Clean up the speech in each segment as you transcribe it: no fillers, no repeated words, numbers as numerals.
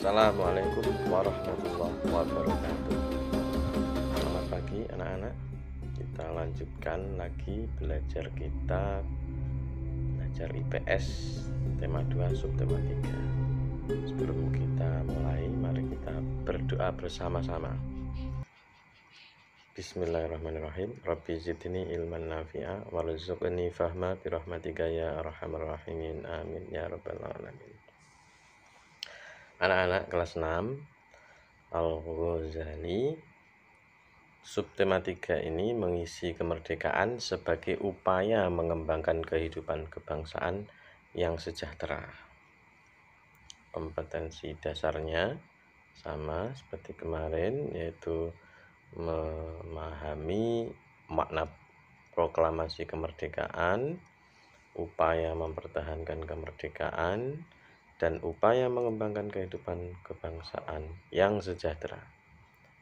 Assalamualaikum warahmatullahi wabarakatuh. Selamat pagi anak-anak. Kita lanjutkan lagi belajar IPS tema 2 subtema 3. Sebelum kita mulai, mari kita berdoa bersama-sama. Bismillahirrahmanirrahim. Rabbi zidni ilman nafi'a warzuqni fahma birahmatika ya arhamar rahimin. Amin ya rabbal alamin. Anak-anak kelas 6 Al-Ghazali subtema 3 ini mengisi kemerdekaan sebagai upaya mengembangkan kehidupan kebangsaan yang sejahtera. Kompetensi dasarnya sama seperti kemarin, yaitu memahami makna proklamasi kemerdekaan, upaya mempertahankan kemerdekaan, dan upaya mengembangkan kehidupan kebangsaan yang sejahtera.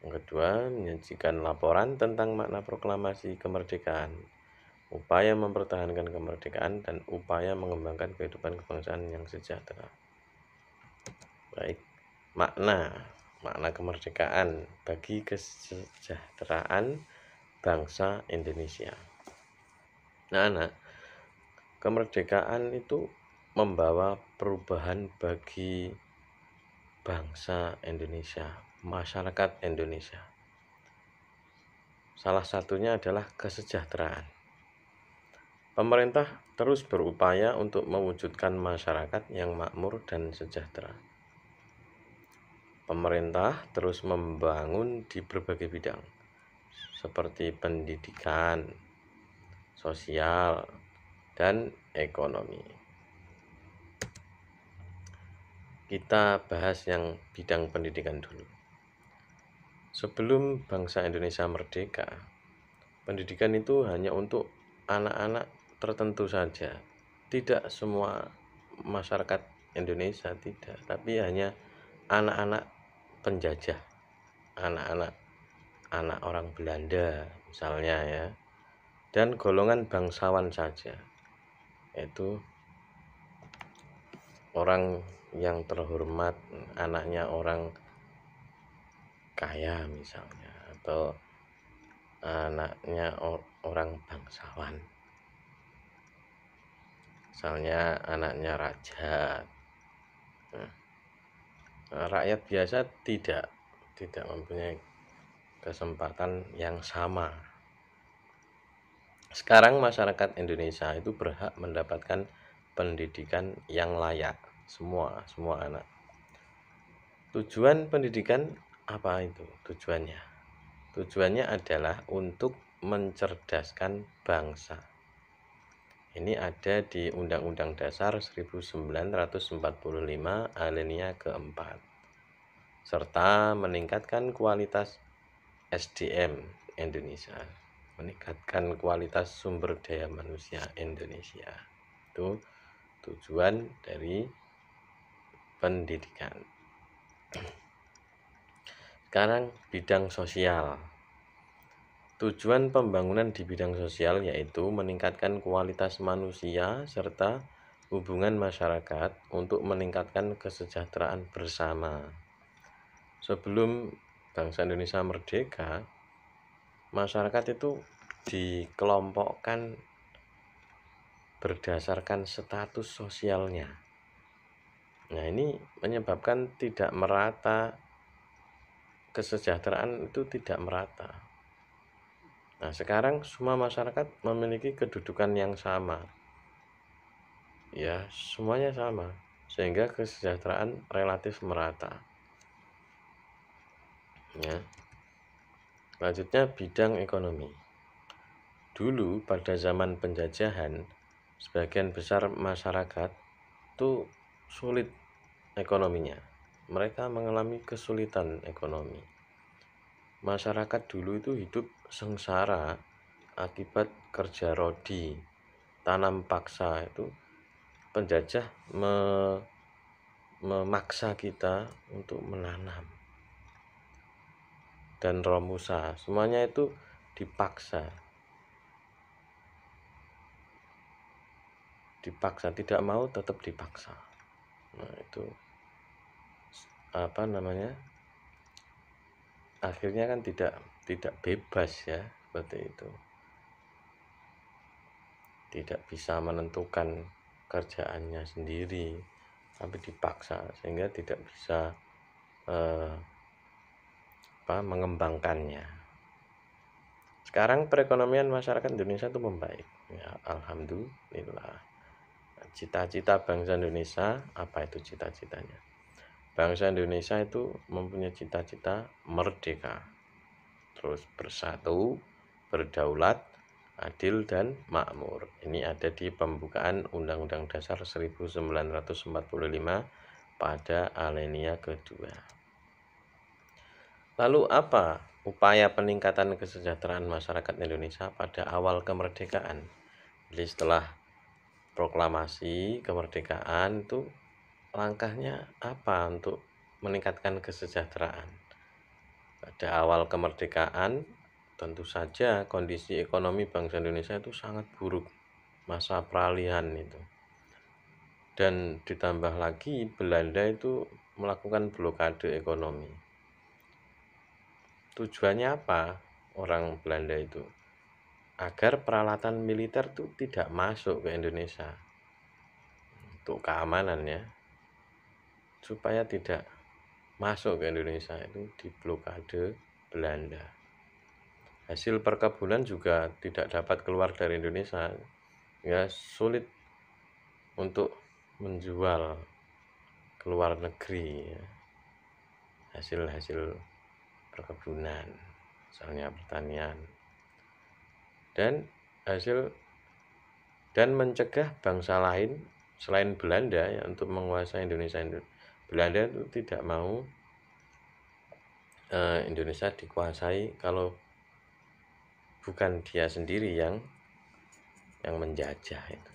Yang kedua, menyajikan laporan tentang makna proklamasi kemerdekaan, upaya mempertahankan kemerdekaan, dan upaya mengembangkan kehidupan kebangsaan yang sejahtera. Baik, makna kemerdekaan bagi kesejahteraan bangsa Indonesia. Nah, kemerdekaan itu membawa perubahan bagi bangsa Indonesia, masyarakat Indonesia. Salah satunya adalah kesejahteraan. Pemerintah terus berupaya untuk mewujudkan masyarakat yang makmur dan sejahtera. Pemerintah terus membangun di berbagai bidang, seperti pendidikan, sosial, dan ekonomi. Kita bahas yang bidang pendidikan dulu. Sebelum bangsa Indonesia merdeka, pendidikan itu hanya untuk anak-anak tertentu saja. Tidak semua masyarakat Indonesia, tidak, tapi hanya anak-anak penjajah, anak orang Belanda misalnya ya, dan golongan bangsawan saja, yaitu orang yang terhormat, anaknya orang kaya misalnya, atau anaknya orang bangsawan, misalnya anaknya raja. Rakyat biasa tidak mempunyai kesempatan yang sama. Sekarang masyarakat Indonesia itu berhak mendapatkan pendidikan yang layak, semua anak. Tujuan pendidikan apa itu? Tujuannya adalah untuk mencerdaskan bangsa. Ini ada di Undang-Undang Dasar 1945 alinea keempat, serta meningkatkan kualitas SDM Indonesia, meningkatkan kualitas sumber daya manusia Indonesia. Itu tujuan dari pendidikan. Sekarang bidang sosial. Tujuan pembangunan di bidang sosial yaitu meningkatkan kualitas manusia serta hubungan masyarakat untuk meningkatkan kesejahteraan bersama. Sebelum bangsa Indonesia merdeka, masyarakat itu dikelompokkan berdasarkan status sosialnya. Nah, ini menyebabkan tidak merata, kesejahteraan itu tidak merata. Nah, sekarang semua masyarakat memiliki kedudukan yang sama. Ya, semuanya sama, sehingga kesejahteraan relatif merata. Ya. Selanjutnya bidang ekonomi. Dulu pada zaman penjajahan, sebagian besar masyarakat itu sulit ekonominya. Mereka mengalami kesulitan ekonomi. Masyarakat dulu itu hidup sengsara akibat kerja rodi, tanam paksa. Itu penjajah memaksa kita untuk menanam, dan romusa, semuanya itu dipaksa, tidak mau tetap dipaksa. Nah, itu apa namanya, akhirnya kan tidak bebas ya, seperti itu. Tidak bisa menentukan kerjaannya sendiri, tapi dipaksa sehingga tidak bisa mengembangkannya. Sekarang perekonomian masyarakat Indonesia itu membaik ya, alhamdulillah. Cita-cita bangsa Indonesia, apa itu cita-citanya? Bangsa Indonesia itu mempunyai cita-cita merdeka, terus bersatu, berdaulat, adil dan makmur. Ini ada di pembukaan Undang-Undang Dasar 1945 pada alinea kedua. Lalu apa upaya peningkatan kesejahteraan masyarakat Indonesia pada awal kemerdekaan? Jadi setelah proklamasi kemerdekaan itu langkahnya apa untuk meningkatkan kesejahteraan? Pada awal kemerdekaan tentu saja kondisi ekonomi bangsa Indonesia itu sangat buruk, masa peralihan itu. Dan ditambah lagi Belanda itu melakukan blokade ekonomi. Tujuannya apa orang Belanda itu? Agar peralatan militer itu tidak masuk ke Indonesia. Untuk keamanannya, supaya tidak masuk ke Indonesia itu diblokade Belanda. Hasil perkebunan juga tidak dapat keluar dari Indonesia, ya sulit untuk menjual ke luar negeri ya. Hasil-hasil perkebunan, misalnya pertanian, dan mencegah bangsa lain selain Belanda ya untuk menguasai Indonesia. Belanda itu tidak mau Indonesia dikuasai kalau bukan dia sendiri yang menjajah itu.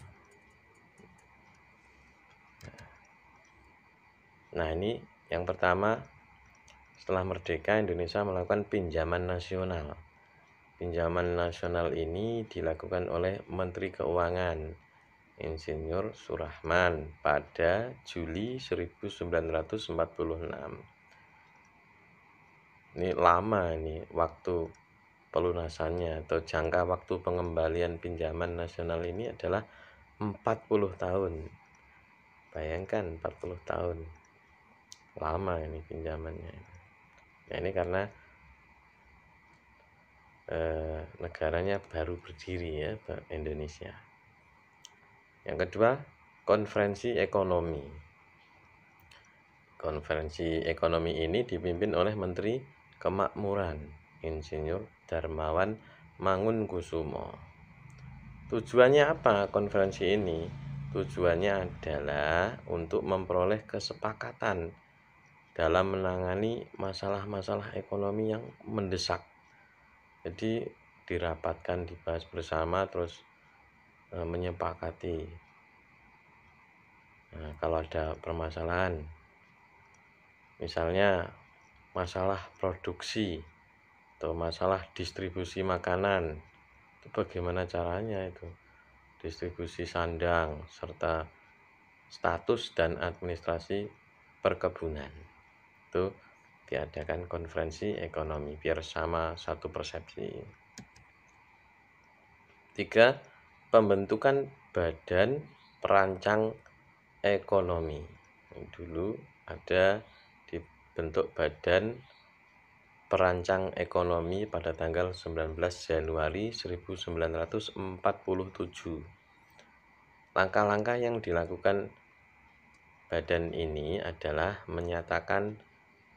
Nah, ini yang pertama, setelah merdeka Indonesia melakukan pinjaman nasional. Pinjaman nasional ini dilakukan oleh Menteri Keuangan Insinyur Surahman pada Juli 1946. Ini lama ini waktu pelunasannya atau jangka waktu pengembalian pinjaman nasional ini adalah 40 tahun. Bayangkan 40 tahun. Lama ini pinjamannya. Nah, ini karena negaranya baru berdiri ya, Indonesia. Yang kedua, konferensi ekonomi. Konferensi ekonomi ini dipimpin oleh Menteri Kemakmuran Insinyur Darmawan Mangunkusumo. Tujuannya apa konferensi ini? Tujuannya adalah untuk memperoleh kesepakatan dalam menangani masalah-masalah ekonomi yang mendesak. Jadi dirapatkan, dibahas bersama, terus menyepakati. Nah, kalau ada permasalahan, misalnya masalah produksi atau masalah distribusi makanan, itu bagaimana caranya itu? Distribusi sandang serta status dan administrasi perkebunan. Itu diadakan konferensi ekonomi biar sama satu persepsi. 3. Pembentukan Badan Perancang Ekonomi. Dulu ada dibentuk Badan Perancang Ekonomi pada tanggal 19 Januari 1947. Langkah-langkah yang dilakukan badan ini adalah menyatakan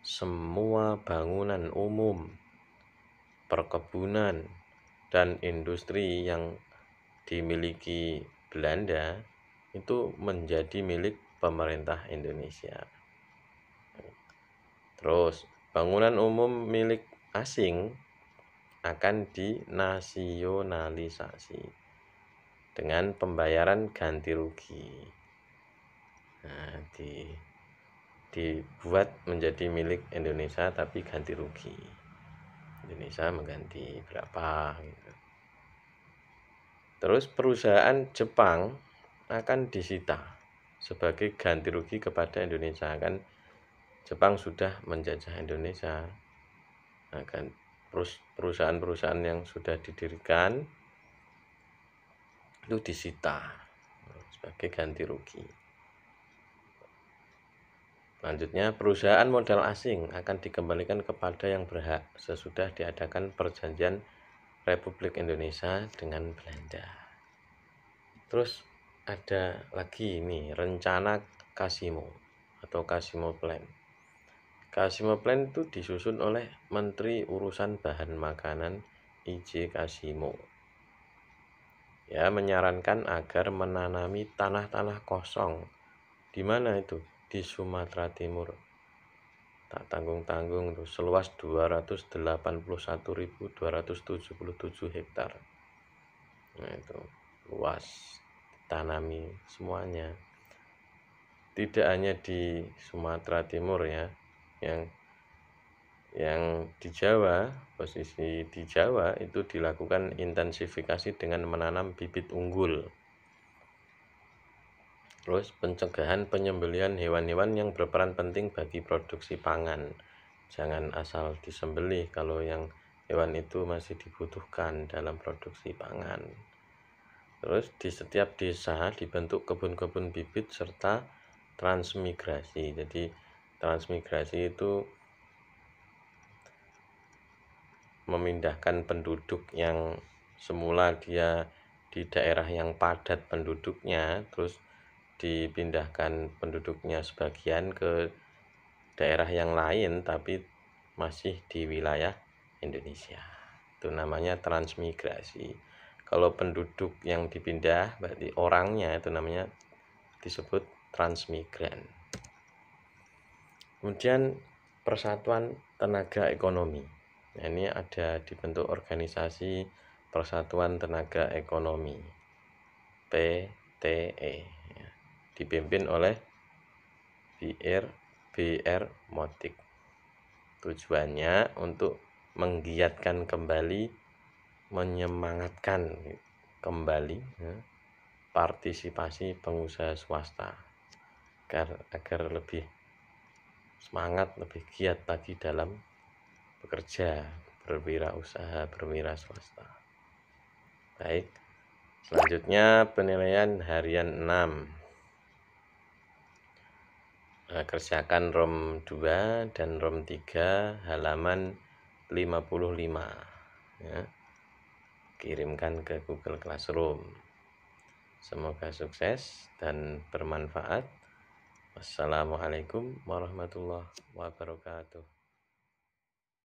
semua bangunan umum, perkebunan, dan industri yang dimiliki Belanda itu menjadi milik pemerintah Indonesia. Terus, bangunan umum milik asing akan dinasionalisasi dengan pembayaran ganti rugi. Nah, dibuat menjadi milik Indonesia tapi ganti rugi. Indonesia mengganti berapa gitu. Terus perusahaan Jepang akan disita sebagai ganti rugi kepada Indonesia, kan Jepang sudah menjajah Indonesia. Nah, kan perusahaan-perusahaan yang sudah didirikan itu disita sebagai ganti rugi. Selanjutnya, perusahaan modal asing akan dikembalikan kepada yang berhak sesudah diadakan perjanjian Republik Indonesia dengan Belanda. Terus ada lagi ini rencana Kasimo atau Kasimo Plan. Kasimo Plan itu disusun oleh Menteri Urusan Bahan Makanan I.J. Kasimo. Ya, menyarankan agar menanami tanah-tanah kosong. Di mana itu? Di Sumatera Timur. Tak tanggung-tanggung tuh seluas 281.277 hektar. Nah, itu luas tanami semuanya. Tidak hanya di Sumatera Timur ya, yang di Jawa, posisi di Jawa itu dilakukan intensifikasi dengan menanam bibit unggul. Terus pencegahan penyembelihan hewan-hewan yang berperan penting bagi produksi pangan. Jangan asal disembelih kalau yang hewan itu masih dibutuhkan dalam produksi pangan. Terus di setiap desa dibentuk kebun-kebun bibit serta transmigrasi. Jadi transmigrasi itu memindahkan penduduk yang semula dia di daerah yang padat penduduknya, terus dipindahkan penduduknya sebagian ke daerah yang lain tapi masih di wilayah Indonesia. Itu namanya transmigrasi. Kalau penduduk yang dipindah berarti orangnya itu namanya disebut transmigran. Kemudian Persatuan Tenaga Ekonomi. Nah, ini ada dibentuk organisasi Persatuan Tenaga Ekonomi PTE, dipimpin oleh BR Motik. Tujuannya untuk menggiatkan kembali, menyemangatkan kembali partisipasi pengusaha swasta agar lebih semangat, lebih giat lagi dalam bekerja, berwirausaha, berwira swasta. Baik, selanjutnya penilaian harian 6. Kerjakan ROM 2 dan ROM 3 halaman 55 ya. Kirimkan ke Google Classroom. Semoga sukses dan bermanfaat. Wassalamualaikum warahmatullahi wabarakatuh.